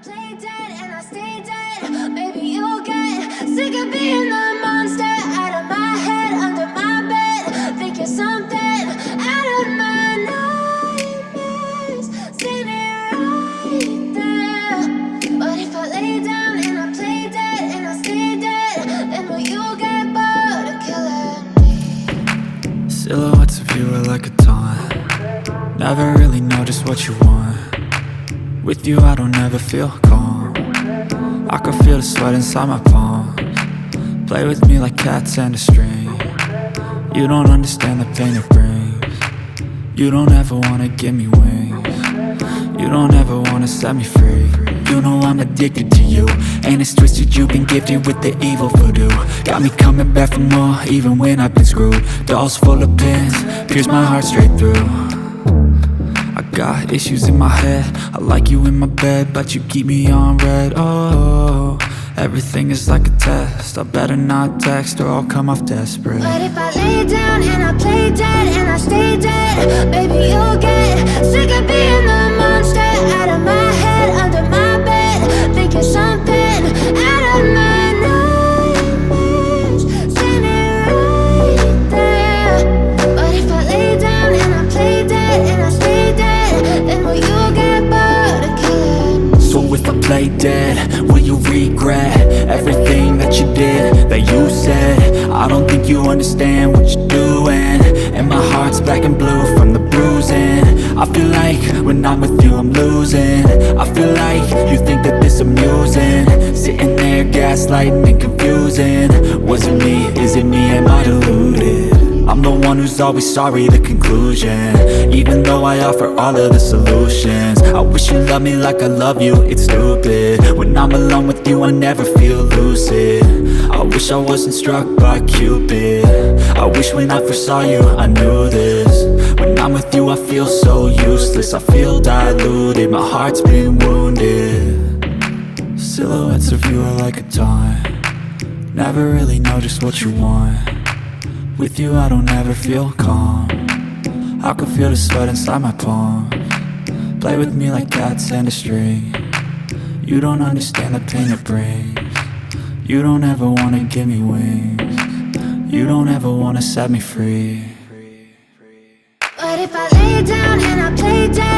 play dead and I stay dead. Maybe you'll get sick of being the monster out of my head, under my bed. Think you're something out of my nightmares, standing right there. But if I lay down and I play dead and I stay dead, then will you get bored of killing me? Silhouettes of you are like a taunt. Never really know just what you want. With you I don't ever feel calm. I can feel the sweat inside my palms. Play with me like cats and a string. You don't understand the pain it brings. You don't ever wanna give me wings. You don't ever wanna set me free. You know I'm addicted to you, and it's twisted, you've been gifted with the evil voodoo. Got me coming back for more, even when I've been screwed. Dolls full of pins, pierce my heart straight through. I got issues in my head, I like you in my bed, but you keep me on red. Oh, everything is like a test, I better not text or I'll come off desperate. But if I lay down and I play dead and I stay dead, baby you'll get sick of being the monster out of my head, under my bed. Think you're something out of my nightmares, standing right there. But if I lay down and I play dead and I stay dead, then will you get bored of killing me? So if I play dead, will you regret everything that you did, that you said? I don't think you understand what you're doing, and my heart's black and blue from the bruising. I feel like when I'm with you I'm losing. I feel like you think that this amusing, sitting there gaslighting and confusing. Was it me? Is it me? Am I deluded? I'm the one who's always sorry, the conclusion, even though I offer all of the solutions. I wish you loved me like I love you, it's stupid. When I'm alone with you I never feel lucid. I wish I wasn't struck by Cupid. I wish when I first saw you I knew this. When I'm with you I feel so useless, I feel diluted, my heart's been wounded. Silhouettes of you are like a taunt. Never really know just what you want. With you I don't ever feel calm. I can feel the sweat inside my palms. Play with me like cats and a string. You don't understand the pain it brings. You don't ever wanna give me wings. You don't ever wanna set me free. But if I lay down and I play dead